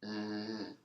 Good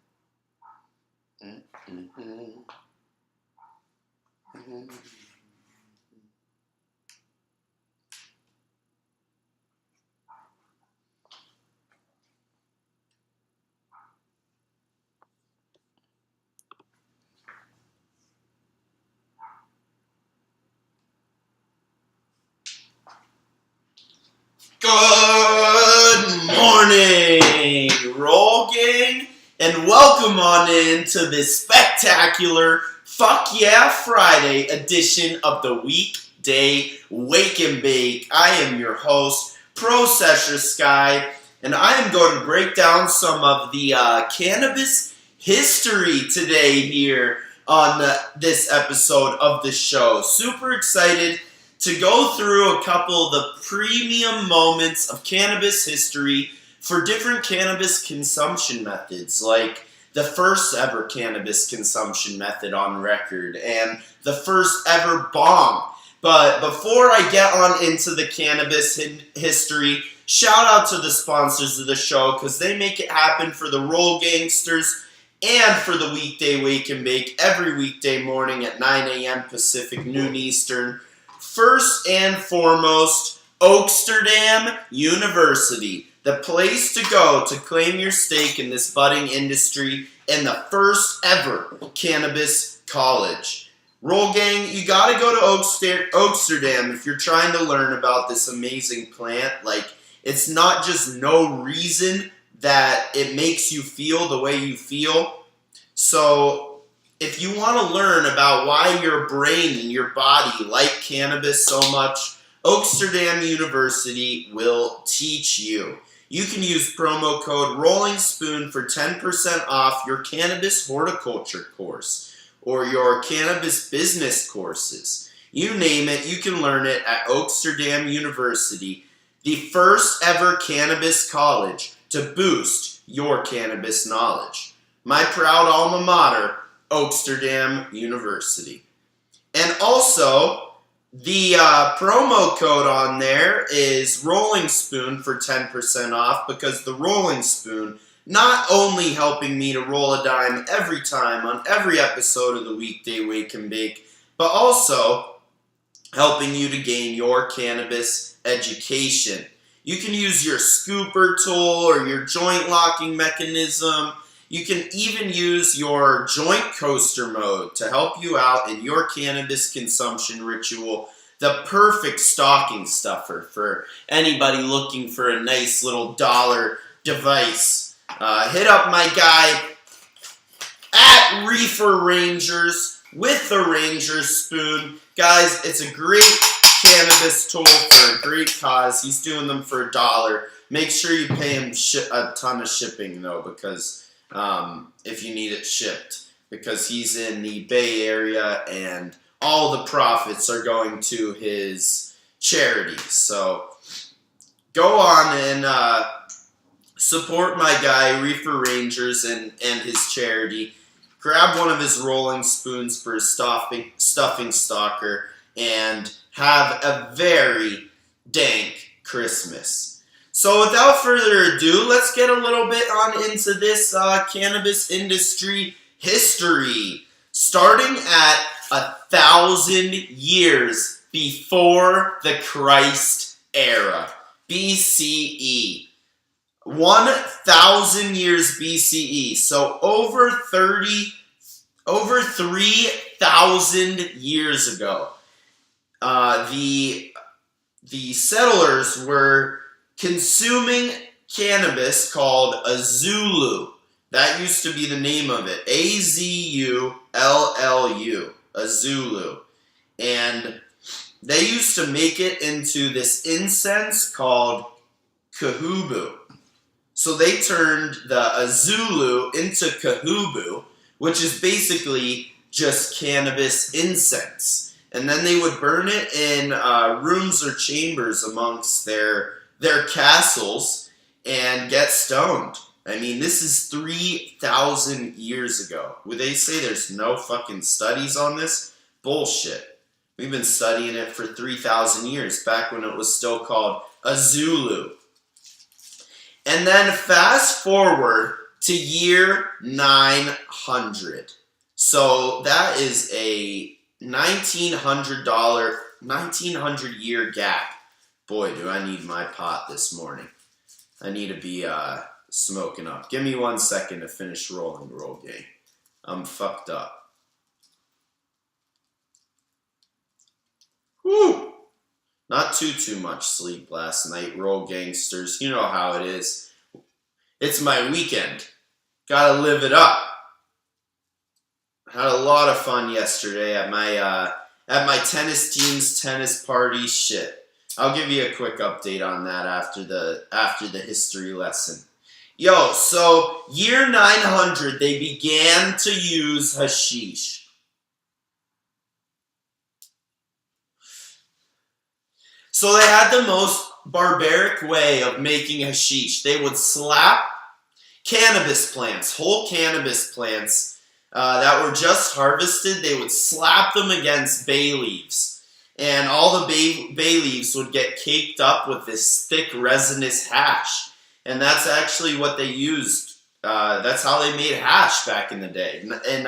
morning, Roll Gang, and welcome on into this spectacular Fuck Yeah Friday edition of the Weekday Wake and Bake. I am your host, Processor Sky, and I am going to break down some of the cannabis history today here on this episode of the show. Super excited to go through a couple of the premium moments of cannabis history for different cannabis consumption methods, like the first ever cannabis consumption method on record and the first ever bong. But before I get on into the cannabis history, shout out to the sponsors of the show because they make it happen for the Roll Gangsters and for the Weekday Wake and Bake every weekday morning at 9 a.m. Pacific, noon Eastern. First and foremost, WWnB University, the place to go to claim your stake in this budding industry and the first ever cannabis college. Roll Gang, you gotta go to WWnB if you're trying to learn about this amazing plant. Like, it's not just no reason that it makes you feel the way you feel. So if you want to learn about why your brain and your body like cannabis so much, WWnB University will teach you. You can use promo code ROLLINGSPOON for 10% off your cannabis horticulture course or your cannabis business courses. You name it, you can learn it at WWnB University, the first ever cannabis college to boost your cannabis knowledge. My proud alma mater, WWnB University. And also, the promo code on there is Rolling Spoon for 10% off because the Rolling Spoon not only helping me to roll a dime every time on every episode of the Weekday Wake and Bake, but also helping you to gain your cannabis education. You can use your scooper tool or your joint locking mechanism. You can even use your joint coaster mode to help you out in your cannabis consumption ritual. The perfect stocking stuffer for anybody looking for a nice little dollar device. Hit up my guy at Reefer Rangers with the Ranger Spoon. Guys, it's a great cannabis tool for a great cause. He's doing them for $1. Make sure you pay him a ton of shipping though, because if you need it shipped, because he's in the Bay Area and all the profits are going to his charity. So go on and support my guy Reefer Rangers and his charity. Grab one of his rolling spoons for his stuffing stalker and have a very dank Christmas. So without further ado, let's get a little bit on into this cannabis industry history. Starting at 1,000 years before the Christ era, BCE. 1,000 years BCE. So over 3,000 years ago, the settlers were consuming cannabis called a Zulu. That used to be the name of it. A-Z-U-L-L-U. A Zulu. And they used to make it into this incense called kahubu. So they turned the Zulu into kahubu, which is basically just cannabis incense. And then they would burn it in rooms or chambers amongst their castles and get stoned. I mean, this is 3,000 years ago. Would they say there's no fucking studies on this? Bullshit. We've been studying it for 3,000 years, back when it was still called a Zulu. And then fast forward to year 900. So that is a $1,900 year gap. Boy, do I need my pot this morning. I need to be smoking up. Give me 1 second to finish rolling, roll gang. I'm fucked up. Whew. Not too much sleep last night, roll gangsters. You know how it is. It's my weekend. Gotta live it up. Had a lot of fun yesterday at my tennis team's tennis party. Shit. I'll give you a quick update on that after the history lesson. Yo, so year 900, they began to use hashish. So they had the most barbaric way of making hashish. They would slap cannabis plants, whole cannabis plants that were just harvested. They would slap them against bay leaves. And all the bay leaves would get caked up with this thick resinous hash. And that's actually what they used. That's how they made hash back in the day, in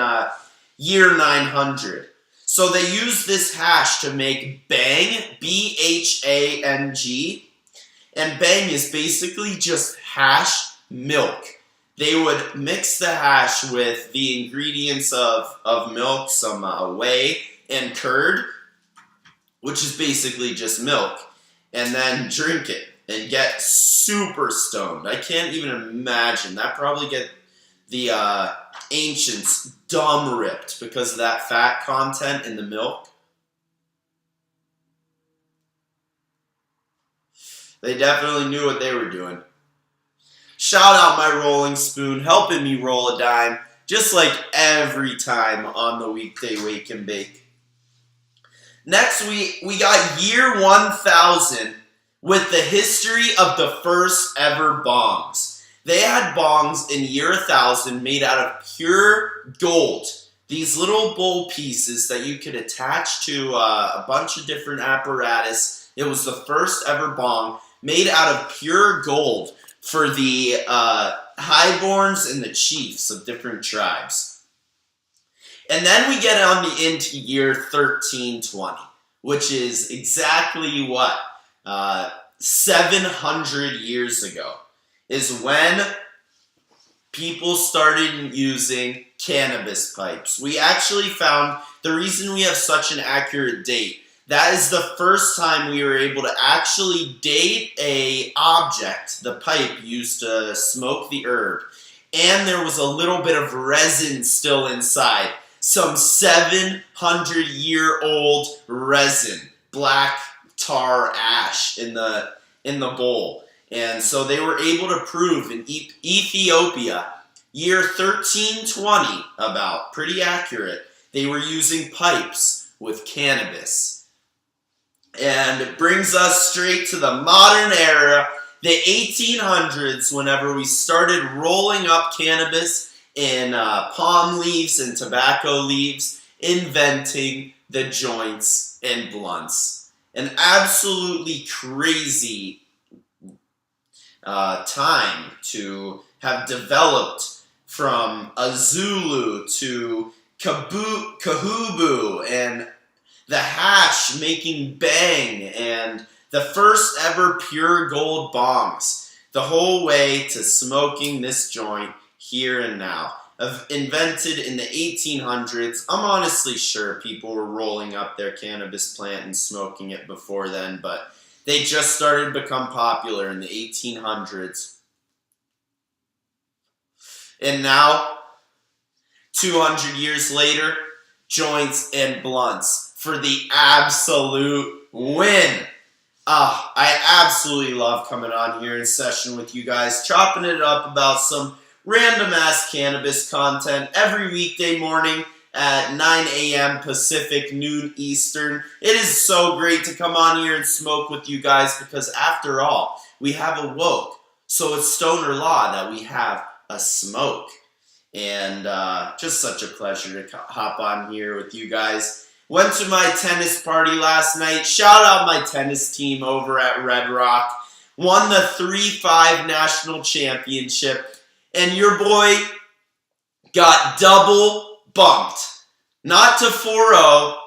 year 900. So they used this hash to make bang, B-H-A-N-G. And bang is basically just hash milk. They would mix the hash with the ingredients of milk, some whey, and curd, which is basically just milk, and then drink it and get super stoned. I can't even imagine. That probably get the ancients dumb ripped because of that fat content in the milk. They definitely knew what they were doing. Shout out my rolling spoon, helping me roll a dime, just like every time on the Weekday Wake and Bake. Next, we got year 1000 with the history of the first ever bongs. They had bongs in year 1000 made out of pure gold. These little bowl pieces that you could attach to a bunch of different apparatus. It was the first ever bong made out of pure gold for the highborns and the chiefs of different tribes. And then we get on into year 1320, which is exactly what? 700 years ago is when people started using cannabis pipes. We actually found the reason we have such an accurate date. That is the first time we were able to actually date a object, the pipe used to smoke the herb. And there was a little bit of resin still inside. Some 700-year-old resin, black tar ash in the bowl. And so they were able to prove in Ethiopia, year 1320, about, pretty accurate, they were using pipes with cannabis. And it brings us straight to the modern era, the 1800s, whenever we started rolling up cannabis in palm leaves and tobacco leaves, inventing the joints and blunts. An absolutely crazy time to have developed from a Zulu to Kahubu and the hash making bang and the first ever pure gold bongs, the whole way to smoking this joint here and now. Invented in the 1800s. I'm honestly sure people were rolling up their cannabis plant and smoking it before then, but they just started to become popular in the 1800s. And now, 200 years later, joints and blunts for the absolute win. I absolutely love coming on here in session with you guys, chopping it up about some random ass cannabis content every weekday morning at 9 a.m. Pacific, noon Eastern. It is so great to come on here and smoke with you guys because after all, we have awoke. So it's stoner law that we have a smoke. And just such a pleasure to hop on here with you guys. Went to my tennis party last night. Shout out my tennis team over at Red Rock. Won the 3-5 national championship. And your boy got double bumped. Not to 4-0,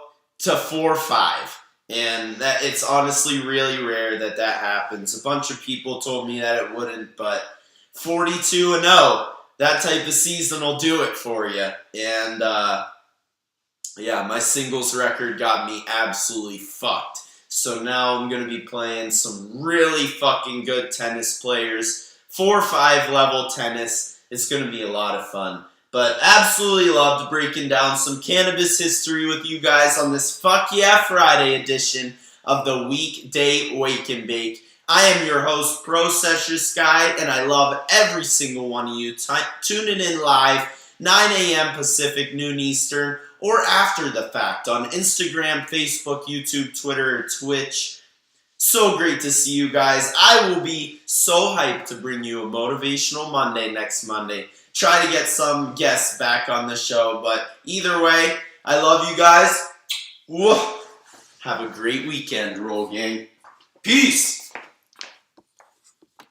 to 4-5. And that it's honestly really rare that happens. A bunch of people told me that it wouldn't, but 42-0, that type of season will do it for you. And yeah, my singles record got me absolutely fucked. So now I'm going to be playing some really fucking good tennis players. 4-5 level tennis. It's going to be a lot of fun. But absolutely loved breaking down some cannabis history with you guys on this Fuck Yeah Friday edition of the Weekday Wake and Bake. I am your host, Pro Session Sky, and I love every single one of you tuning in live, 9 a.m. Pacific, noon Eastern, or after the fact on Instagram, Facebook, YouTube, Twitter, or Twitch. So great to see you guys. I will be so hyped to bring you a Motivational Monday next Monday. Try to get some guests back on the show, but either way, I love you guys. Whoa. Have a great weekend, Roll Gang. Peace.